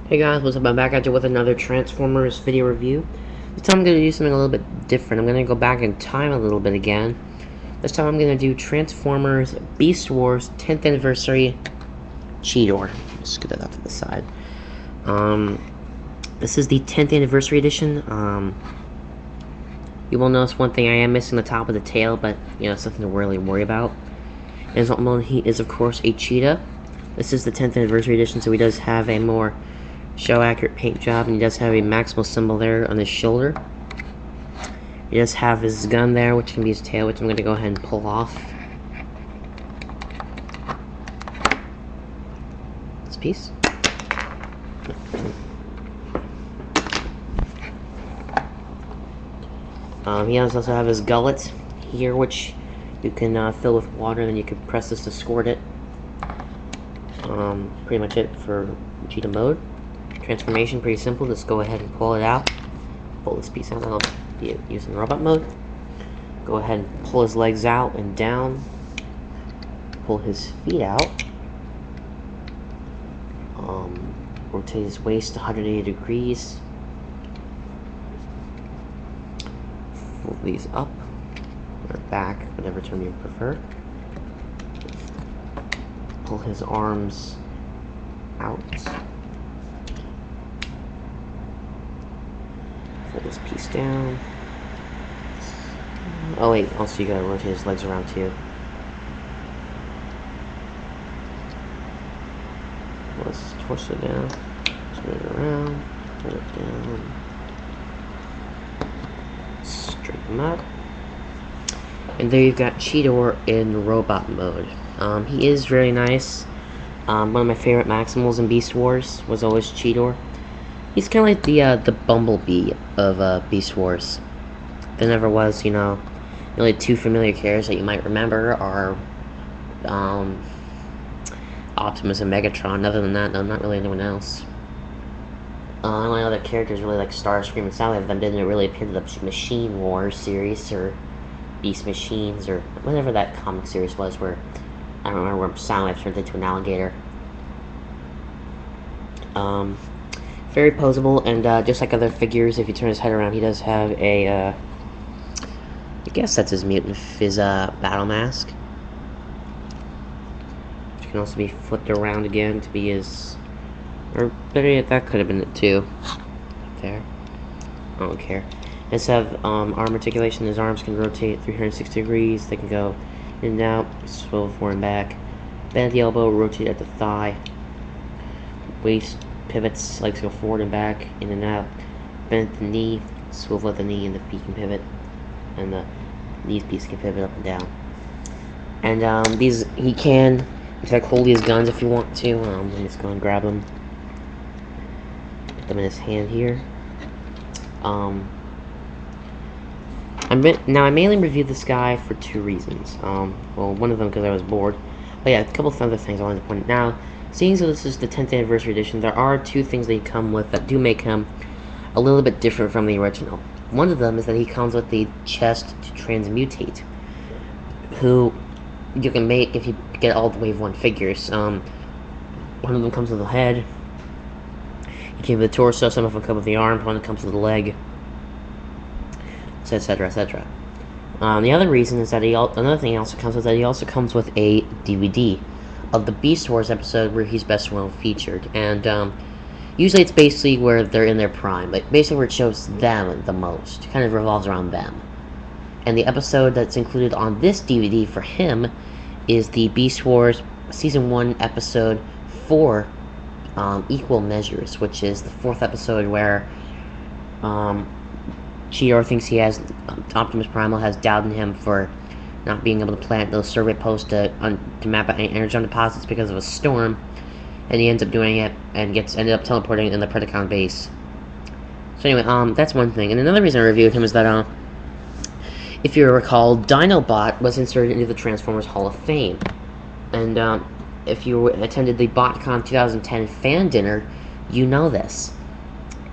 Hey guys, what's up? I'm back at you with another Transformers video review. This time I'm going to do something a little bit different. I'm going to go back in time a little bit again. This time I'm going to do Transformers Beast Wars 10th Anniversary Cheetor. Just get that off to the side. This is the 10th Anniversary Edition. You will notice one thing, I am missing the top of the tail, but, you know, it's nothing to really worry about. And he is, of course, a cheetah. This is the 10th Anniversary Edition, so he does have a more show-accurate paint job, and he does have a maximal symbol there on his shoulder. He does have his gun there, which can be his tail, which I'm going to go ahead and pull off. This piece. He does also have his gullet here, which you can fill with water, and then you can press this to squirt it. Pretty much it for cheetah mode. Transformation, pretty simple. Just go ahead and pull it out. Pull this piece out. That'll be using robot mode. Go ahead and pull his legs out and down. Pull his feet out. Rotate his waist 180 degrees. Fold these up or back, whatever term you prefer. Pull his arms out. Pull this piece down. Oh wait, also you gotta rotate his legs around too. Pull his torso down. Turn it around. Pull it down. Straighten him up. And there you've got Cheetor in robot mode. He is very nice. One of my favorite Maximals in Beast Wars was always Cheetor. He's kind of like the Bumblebee of Beast Wars. There never was, you know, really two familiar characters that you might remember are Optimus and Megatron. Other than that, no, not really anyone else. Only other characters really like Starscream and Soundwave of them didn't really appear to the Machine Wars series or Beast Machines or whatever that comic series was where I don't remember where Soundwave turned into an alligator. Very posable, and just like other figures, if you turn his head around, he does have a, I guess that's his mutant Fizz battle mask. Which can also be flipped around again to be his, or better yet, that could have been it too. There. I don't care. Let's have arm articulation. His arms can rotate 360 degrees. They can go in and out, swivel forward and back. Bend at the elbow, rotate at the thigh. Waist pivots, legs go forward and back, in and out. Bend at the knee, swivel at the knee, and the feet can pivot. And the knees piece can pivot up and down. And he can, in fact, hold these guns if you want to. I'm just going to grab them. Put them in his hand here. I mainly reviewed this guy for two reasons. Well, one of them because I was bored. But yeah, a couple of other things I wanted to point out. Now, seeing as this is the 10th Anniversary Edition, there are two things that he come with that do make him a little bit different from the original. One of them is that he comes with the chest to transmutate, who you can make if you get all the Wave 1 figures. One of them comes with the head. You can have the torso, some of them come with the arm, one comes with the leg, etc., etc. The other reason is that another thing he also comes with is that he also comes with a DVD of the Beast Wars episode where he's best well featured, and usually it's basically where they're in their prime, but basically where it shows them the most. It kind of revolves around them. And the episode that's included on this DVD for him is the Beast Wars Season 1 Episode 4, Equal Measures, which is the 4th episode where Cheetor thinks he has, Optimus Primal has doubted him for not being able to plant those survey posts to map out energon deposits because of a storm, and he ends up doing it and ended up teleporting in the Predacon base. So anyway, that's one thing. And another reason I reviewed him is that, if you recall, Dinobot was inserted into the Transformers Hall of Fame. And if you attended the BotCon 2010 fan dinner, you know this.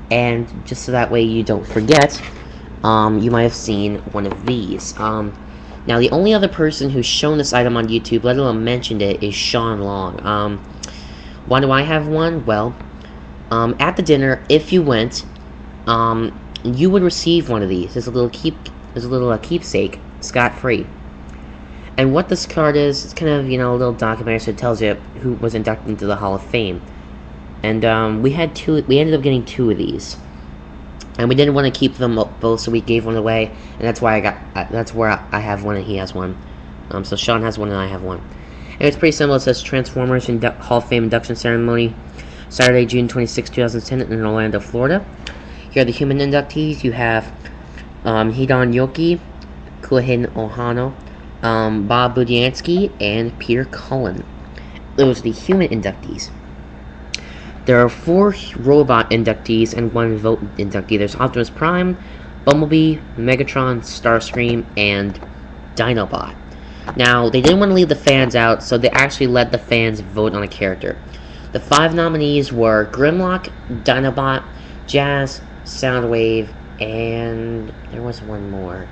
And just so that way you don't forget, you might have seen one of these. Now, the only other person who's shown this item on YouTube, let alone mentioned it, is Sean Long. Why do I have one? Well, At the dinner, if you went, you would receive one of these. There's a little keepsake, scot-free. And what this card is, it's kind of, a little documentary, so it tells you who was inducted into the Hall of Fame. And we ended up getting 2 of these. And we didn't want to keep them both, so we gave one away, and that's why that's where I have one and he has one. So Sean has one and I have one. And it's pretty simple. It says Transformers Hall of Fame induction ceremony, Saturday, June 26, 2010, in Orlando, Florida. Here are the human inductees. You have Hidon Yoki, Kuhin Ohano, Bob Budiansky, and Peter Cullen. Those are the human inductees. There are 4 robot inductees and 1 vote inductee. There's Optimus Prime, Bumblebee, Megatron, Starscream, and Dinobot. Now, they didn't want to leave the fans out, so they actually let the fans vote on a character. The 5 nominees were Grimlock, Dinobot, Jazz, Soundwave, and there was one more.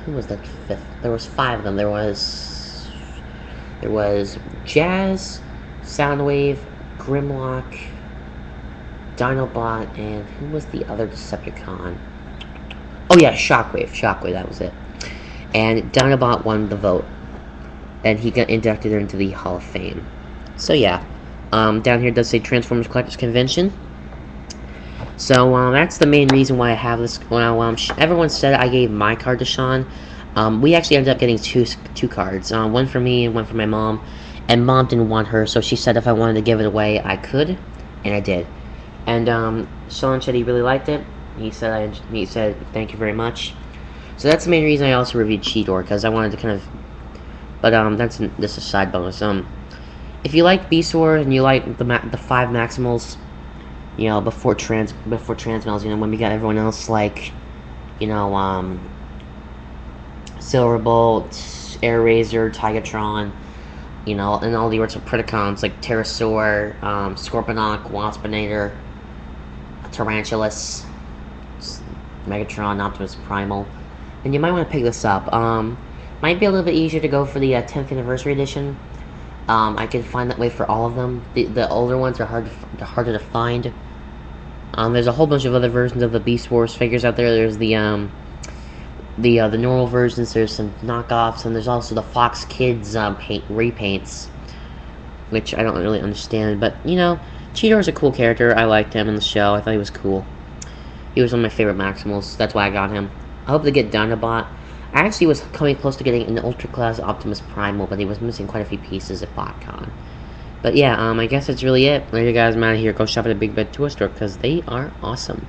Who was that 5th? There was 5 of them. There was Jazz, Soundwave, Grimlock, Dinobot, and who was the other Decepticon? Oh yeah, Shockwave, that was it. And Dinobot won the vote, and he got inducted into the Hall of Fame. So yeah, down here it does say Transformers Collectors Convention. So that's the main reason why I have this. Well, everyone said I gave my card to Sean. We actually ended up getting two cards, one for me and one for my mom. And Mom didn't want her, so she said if I wanted to give it away, I could, and I did. And Sean said he really liked it. He said thank you very much. So that's the main reason I also reviewed Cheetor, because I wanted to kind of. But that's a side bonus. If you like Beast Wars and you like the 5 Maximals, before Transmels, when we got everyone else like, Silverbolt, Air Razor, Tigatron. And all the sorts of Predacons like Pterosaur, Scorponok, Waspinator, Tarantulas, Megatron, Optimus Primal. And you might want to pick this up. Might be a little bit easier to go for the 10th anniversary edition. I can find that way for all of them. The older ones are harder to find. There's a whole bunch of other versions of the Beast Wars figures out there. There's the normal versions, there's some knockoffs, and there's also the Fox Kids repaints, which I don't really understand, but, Cheetor's a cool character. I liked him in the show. I thought he was cool. He was one of my favorite Maximals. That's why I got him. I hope to get Dinobot. I actually was coming close to getting an Ultra Class Optimus Primal, but he was missing quite a few pieces at BotCon. But yeah, I guess that's really it. Later guys, I'm out of here. Go shop at a Big Bad Toy Store, because they are awesome.